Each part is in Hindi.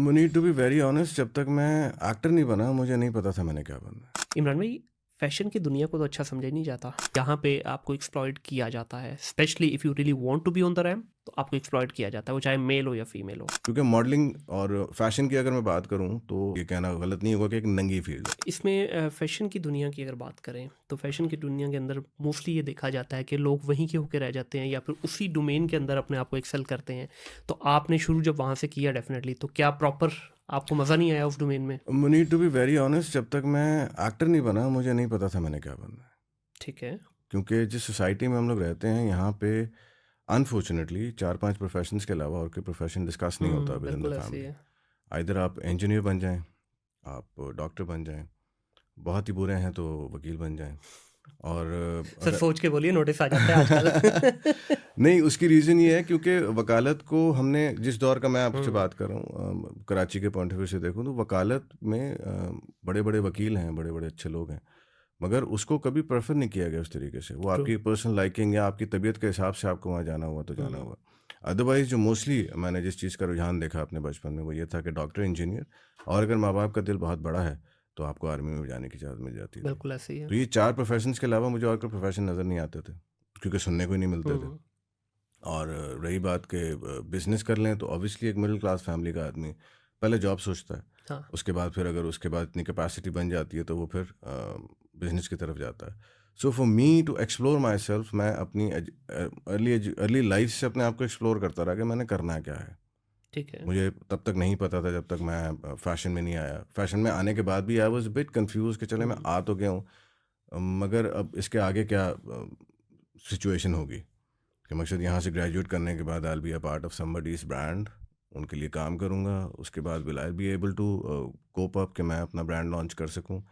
Munir to be very honest, जब तक मैं एक्टर नहीं बना मुझे नहीं पता था मैंने क्या बनना है। इमरान भाई, फैशन की दुनिया को तो अच्छा समझा ही नहीं जाता। यहाँ पे आपको एक्सप्लॉइट किया जाता है, specially if you really want to be on the ramp, तो आपको एक्सप्लॉइट किया जाता है, वो चाहे मेल हो या फीमेल हो। क्योंकि मॉडलिंग और फैशन की अगर मैं बात करूं तो ये कहना गलत नहीं होगा कि एक नंगी फील्ड है। इसमें फ़ैशन की दुनिया की अगर बात करें तो फ़ैशन की दुनिया के अंदर मोस्टली ये देखा जाता है कि लोग वहीं के होके रह जाते हैं या फिर उसी डोमेन के अंदर अपने आप को एक्सेल करते हैं। तो आपने शुरू जब वहाँ से किया डेफिनेटली, तो क्या प्रॉपर आपको मज़ा नहीं आया उस डोमेन में? Munir to be very honest, जब तक मैं एक्टर नहीं बना मुझे नहीं पता था मैंने क्या बनना है। ठीक है। क्योंकि जिस सोसाइटी में हम लोग रहते हैं यहाँ पे अनफॉर्चुनेटली 4-5 प्रोफेशंस के अलावा और कोई प्रोफेशन डिस्कस नहीं होता विद इन द बिल्कुल ऐसे ही फैमिली। है। आइदर आप इंजीनियर बन जाएं, आप डॉक्टर बन जाएं, बहुत ही बुरे हैं तो वकील बन जाएं। और सर अगर सोच के बोलिए, नोटिस आ जाता है आजकल। नहीं, उसकी रीज़न ये है क्योंकि वकालत को हमने जिस दौर का मैं आपसे हुँ, बात कर रहा हूँ, कराची के पॉइंट ऑफ व्यू से देखूँ तो वकालत में बड़े बड़े वकील हैं, बड़े बड़े अच्छे लोग हैं, मगर उसको कभी प्रेफर नहीं किया गया उस तरीके से। वो ट्रू। आपकी पर्सनल लाइकिंग या आपकी तबीयत के हिसाब से आपको वहाँ जाना हुआ तो जाना हुँ, हुआ। अदरवाइज जो मोस्टली मैंने जिस चीज़ का रुझान देखा अपने बचपन में वो ये था कि डॉक्टर, इंजीनियर, और अगर माँ बाप का दिल बहुत बड़ा है तो आपको आर्मी में जाने की इजाज़त मिल जाती थी। बिल्कुल ऐसे ही है। तो ये 4 प्रोफेशंस के अलावा मुझे और कोई प्रोफेशन नज़र नहीं आते थे, क्योंकि सुनने को ही नहीं मिलते थे। हुँ, और रही बात कि बिज़नेस कर लें तो ऑब्वियसली एक मिडिल क्लास फैमिली का आदमी पहले जॉब सोचता है, हाँ, उसके बाद फिर अगर उसके बाद इतनी कैपेसिटी बन जाती है तो वो फिर बिजनेस की तरफ जाता है। So for me to explore myself, मैं अपनी अर्ली लाइफ से अपने आप को एक्सप्लोर करता रहा कि मैंने करना क्या है। ठीक है। मुझे तब तक नहीं पता था जब तक मैं फैशन में नहीं आया। फैशन में आने के बाद भी आई वॉज बिट कन्फ्यूज कि चले मैं हुँ, आ तो गया हूँ, मगर अब इसके आगे क्या सिचुएशन होगी। कि मकसद यहाँ से ग्रेजुएट करने के बाद I will be a part of somebody's brand, उनके लिए काम करूँगा, उसके बाद will I be able to cope up कि मैं अपना ब्रांड लॉन्च कर सकूँ।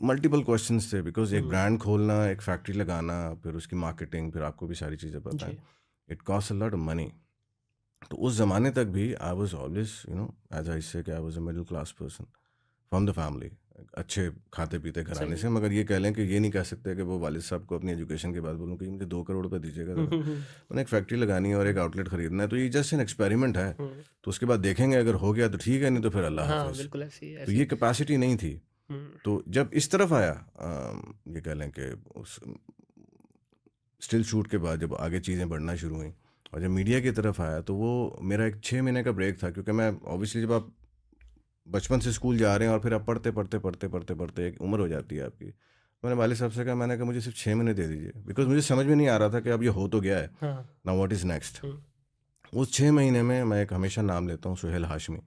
मल्टीपल क्वेश्चंस थे बिकॉज एक हुँ, ब्रांड खोलना, एक फैक्ट्री लगाना, फिर उसकी मार्केटिंग, फिर आपको भी सारी चीज़ें पता जी, है, it cost a lot of money. तो उस ज़माने तक भी I was always as I say कि I was a middle class person from the family, अच्छे खाते पीते घराने सही है। से। मगर ये कह लें कि ये नहीं कह सकते कि वो वालिद साहब को अपनी एजुकेशन के बाद बोलूँ कि मुझे 2 करोड़ रुपए दीजिएगा हुँ, ज़रा, हुँ, हुँ, मैंने एक फैक्ट्री लगानी है और एक हुँ, आउटलेट खरीदना है, तो ये जस्ट एन एक्सपेरिमेंट है। हुँ, तो उसके बाद देखेंगे, अगर हो गया तो ठीक है, नहीं तो फिर अल्लाह हाँ, हाफिज़। बिल्कुल ऐसे ही तो ऐसे ये ही। कैपेसिटी नहीं थी। हुँ, तो जब इस तरफ आया, ये कह लें कि उस स्टिल शूट के बाद जब आगे चीज़ें बढ़ना शुरू हुई और जब मीडिया की तरफ आया तो वो मेरा एक 6 महीने का ब्रेक था, क्योंकि मैं ऑब्वियसली जब आप बचपन से स्कूल जा रहे हैं और फिर आप पढ़ते पढ़ते पढ़ते पढ़ते पढ़ते एक उम्र हो जाती है आपकी। मैंने वालिद साहब से कहा, मैंने कहा मुझे सिर्फ 6 महीने दे दीजिए, बिकॉज मुझे समझ में नहीं आ रहा था कि अब ये हो तो गया है, हाँ, नाउ व्हाट इज़ नेक्स्ट। हुँ, उस 6 महीने में मैं एक हमेशा नाम लेता हूँ, Suhail Hashmi,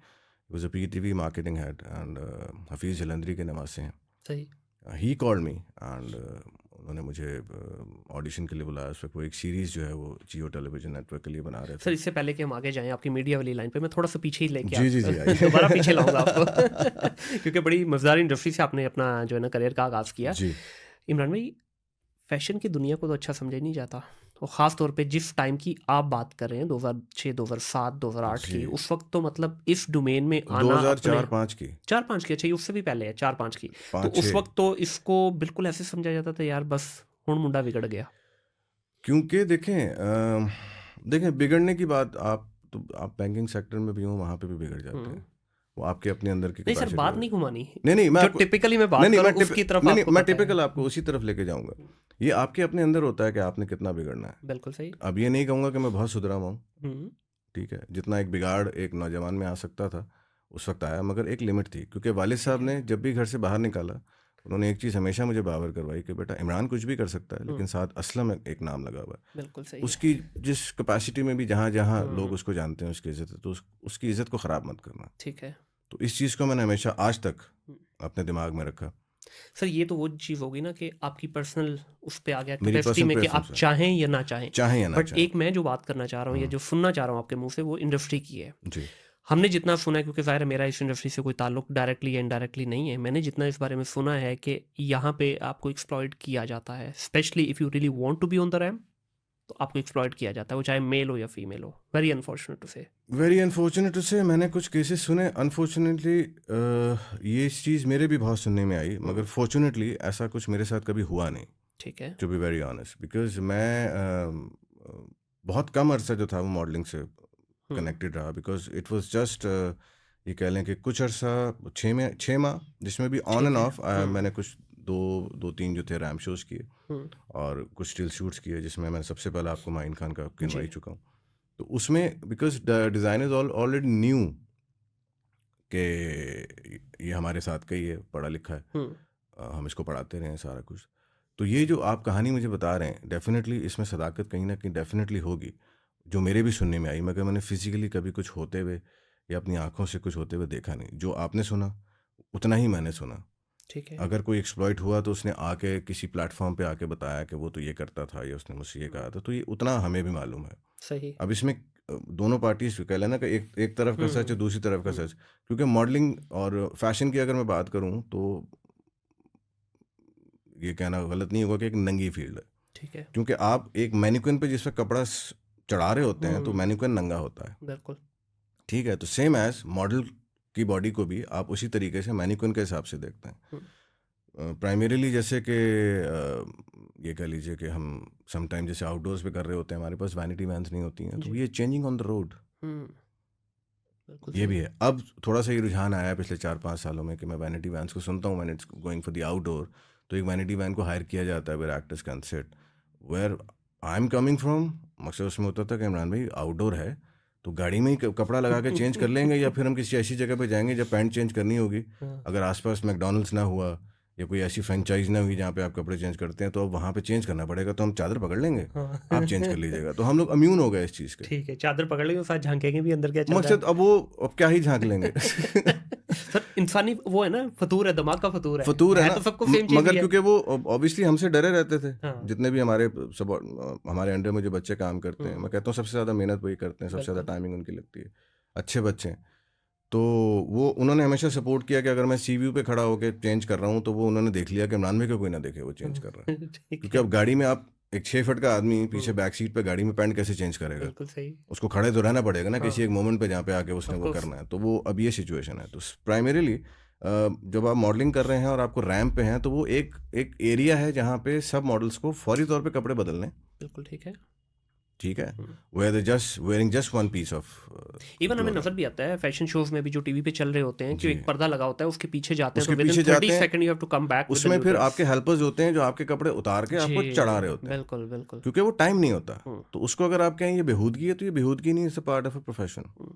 was a PTV marketing head and Hafeez Jalandhari के नवासे हैं। सही। ही कॉल्ड मी एंड उन्होंने मुझे ऑडिशन के लिए बुलाया। उस वक्त वो एक सीरीज़ जो है वो जियो टेलीविजन नेटवर्क के लिए बना रहे सर थे। इससे पहले कि हम आगे जाएँ आपकी मीडिया वाली लाइन पे, मैं थोड़ा-सा पीछे ही लेके जी जी जी, दोबारा पीछे लाऊँगा आपको। आइए। क्योंकि बड़ी मज़ेदार इंडस्ट्री से आपने अपना जो है ना करियर का आगाज़ किया। जी। इमरान भाई, फैशन की दुनिया को तो अच्छा समझा ही नहीं जाता, और ख़ास तौर पे जिस टाइम की आप बात कर रहे हैं 2006, 2007, 2008 जी, की, उस वक्त तो मतलब इस डोमेन में आना अपने 2004-5 की, 4-5 की, अच्छा ये उससे भी पहले है 4-5 की। तो उस 5-6। वक्त तो इसको बिल्कुल ऐसे समझा जाता था, यार बस हुण मुंडा बिगड़ गया। क्योंकि देखें बिगड़ने की बात, आप बैंकिंग सेक्टर में भी हो, वहाँ पे भी बिगड़ जाते हम्म। हैं। वो आपके अपने अंदर की नहीं सर, कैपेसिटी बात हो। नहीं घुमानी। नहीं, नहीं, मैं जो आपको टिपिकली मैं नहीं, बात नहीं, करूँ उसकी तरफ नहीं, नहीं, आपको मैं पता है। टिपिकल आपको उसी तरफ लेके जाऊँगा। ये आपके अपने अंदर होता है कि आपने कितना बिगड़ना है। बिल्कुल सही। अब ये नहीं कहूँगा कि मैं बहुत सुधरा हुआ हूँ, हम्म। ठीक है? जितना एक बिगाड़ एक नौजवान में आ सकता था, उस वक़्त आया, मगर एक लिमिट थी। क्योंकि वालिद ठीक साहब है। ने जब भी घर से बाहर निकाला, उन्होंने एक चीज़ हमेशा मुझे बावर करवाई कि बेटा, इमरान कुछ भी कर सकता है, लेकिन हम्म। साथ असलम एक नाम लगा हुआ है। बिल्कुल सही है। उसकी जिस कैपेसिटी में भी जहाँ-जहाँ लोग हम्म। उसको जानते हैं, उसकी इज़्ज़त है, तो उसकी इज़्ज़त को ख़राब मत करना। ठीक है। तो इस चीज़ को मैंने हमेशा आज तक हम्म। अपने दिमाग में रखा। सर ये तो वो चीज़ होगी ना कि आपकी पर्सनल उस पे आ गया मेरी कैपेसिटी पर्सनल में कि प्रेफ़रेंस आप है, चाहें या ना चाहें। चाहें या ना बट चाहें। एक मैं जो बात करना चाह रहा हूँ या हुँ, जो सुनना चाह रहा हूँ आपके मुंह से, वो इंडस्ट्री की है। जी। हमने जितना सुना है, क्योंकि ज़ाहिर है मेरा इस इंडस्ट्री से कोई ताल्लुक डायरेक्टली या इनडायरेक्टली नहीं है, मैंने जितना इस बारे में सुना है कि यहाँ पे आपको एक्सप्लॉइट किया जाता है, specially if you really want to be on the ramp, तो आपको एक्सप्लॉइट किया जाता है, वो चाहे मेल हो या फीमेल हो। वेरी अनफॉर्चुनेट टू से। वेरी अनफॉर्चुनेट टू से मैंने कुछ केसेस सुने, अनफॉर्चुनेटली ये चीज़ मेरे भी बहुत सुनने में आई, मगर फॉर्चुनेटली ऐसा कुछ मेरे साथ कभी हुआ नहीं, ठीक है। To be very honest. Because मैं बहुत कम अरसा जो था वो मॉडलिंग से हम्म। कनेक्टेड रहा, बिकॉज़ इट वाज़ जस्ट ये कह लें कि कुछ अर्सा 6 माह जिसमें भी ऑन ठीक एंड है। ऑफ मैंने कुछ दो तीन जो थे रैम शोज़ किए हुँ, और कुछ स्टिल शूट्स किए, जिसमें मैं सबसे पहले आपको माइन खान का किनवा ही जी। चुका हूँ। तो उसमें because the designer is already knew कि ये हमारे साथ का ही है, पढ़ा लिखा है। हुँ, हम इसको पढ़ाते रहे हैं सारा कुछ। तो ये जो आप कहानी मुझे बता रहे हैं, डेफ़िनेटली इसमें सदाकत कहीं न कहीं डेफ़िनेटली होगी, जो मेरे भी सुनने में आई, मगर मैंने फ़िज़िकली कभी कुछ होते हुए या अपनी आँखों से कुछ होते हुए देखा नहीं। जो आपने सुना, उतना ही मैंने सुना। ठीक है। अगर कोई एक्सप्लॉइट हुआ तो उसने आके किसी प्लेटफ़ॉर्म पे आके बताया कि वो तो ये करता था या उसने मुझसे ये कहा था, तो ये उतना हमें भी मालूम है। सही। अब इसमें दोनों पार्टीज़ कह लें ना कि एक एक तरफ का सच है, हुँ, दूसरी तरफ का हुँ, सच। क्योंकि मॉडलिंग और फ़ैशन की अगर मैं बात करूँ तो ये कहना गलत नहीं होगा कि एक नंगी फ़ील्ड है। ठीक है। क्योंकि आप एक मैनीक्विन पे जिस पे कपड़ा चढ़ा रहे होते हैं तो हुँ, मैनीक्विन नंगा होता है, बिल्कुल। ठीक है? तो सेम एज मॉडल की बॉडी को भी आप उसी तरीके से मैनीक्विन के हिसाब से देखते हैं। हुँ, प्राइमरीली जैसे कि ये कह लीजिए कि हम समटाइम जैसे आउटडोर्स पे कर रहे होते हैं, हमारे पास वैनिटी वैन्स नहीं होती हैं, तो जी। ये चेंजिंग ऑन द रोड, हुँ, बिल्कुल ये भी सही। है। अब थोड़ा सा ये रुझान आया है पिछले 4-5 सालों में कि मैं वैनिटी वैन्स को सुनता हूँ when it's going for the outdoor, तो एक वैनिटी वैन को हायर किया जाता है where actors can sit. Where I am coming from, मकसद उसमें होता था कि इमरान भाई आउटडोर है, तो गाड़ी में ही कपड़ा लगा के चेंज कर लेंगे या फिर हम किसी ऐसी जगह पे जाएँगे जब पैंट चेंज करनी होगी। हाँ। अगर आस-पास मैकडॉनल्ड्स ना हुआ या कोई ऐसी फ्रेंचाइज़ ना हुई जहाँ पे आप कपड़े चेंज करते हैं, तो अब वहाँ पे चेंज करना पड़ेगा, तो हम चादर पकड़ लेंगे, हाँ। आप चेंज कर लीजिएगा। तो हम लोग इम्यून हो गए इस चीज़ के। ठीक है, चादर पकड़ लेंगे और साथ झाँकेंगे भी अंदर क्या चल रहा मकसद अब क्या ही झाँक लेंगे। है। सर इंसानी वो है ना, फ़तूर है, दिमाग का फ़तूर है। फ़तूर है ना, तो सबको सेम चीज़ मगर ही है। क्योंकि वो ऑब्वियसली हमसे डरे रहते थे, हाँ। जितने भी हमारे हमारे अंडर में जो बच्चे काम करते हैं, मैं हुँ, कहता हूँ सबसे ज़्यादा मेहनत वही करते हैं, सबसे ज़्यादा बिल्कुल। टाइमिंग उनकी लगती है, अच्छे बच्चे हैं। तो वो उन्होंने हमेशा सपोर्ट किया कि अगर मैं सी व्यू पे खड़ा होके चेंज कर रहा हूँ, तो वो उन्होंने देख लिया कि इमरान भाई को कोई ना देखे वो चेंज हुँ, कर रहा है। ठीक क्योंकि है। अब गाड़ी में आप एक 6 फीट का आदमी पीछे हुँ, बैक सीट पे गाड़ी में पैंट कैसे चेंज करेगा? बिल्कुल सही। उसको खड़े तो रहना पड़ेगा ना किसी हाँ, एक मोमेंट पे जहाँ पे आके उसने ऑफ़ वो कोर्स। करना है। तो वो अब ये सिचुएशन है। तो प्राइमरीली जब आप मॉडलिंग कर रहे हैं और आपको रैंप पे हैं, तो वो एक एक एरिया है जहाँ पे सब मॉडल्स को फौरी तौर पे कपड़े बदलने हैं, बिल्कुल ठीक है। ठीक है? हुँ। Where they just wearing just one piece of even हमें क्लोथिंग। नज़र भी आता है फैशन शोज़ में भी जो टीवी पे चल रहे होते हैं कि जी। एक पर्दा लगा होता है, उसके पीछे जाते हैं तो उसके विदिन पीछे 30 जाते हैं, second you have to come back with the उसमें न्यू फिर थिंग्स। आपके हेल्पर्स होते हैं जो आपके कपड़े उतार के जी, आपको चढ़ा रहे होते हैं। बिल्कुल, बिल्कुल। क्योंकि वो टाइम नहीं होता। हुँ, तो उसको अगर आप कहें ये बेहूदगी है, तो ये बेहूदगी नहीं, it's a part of a profession. Hmm.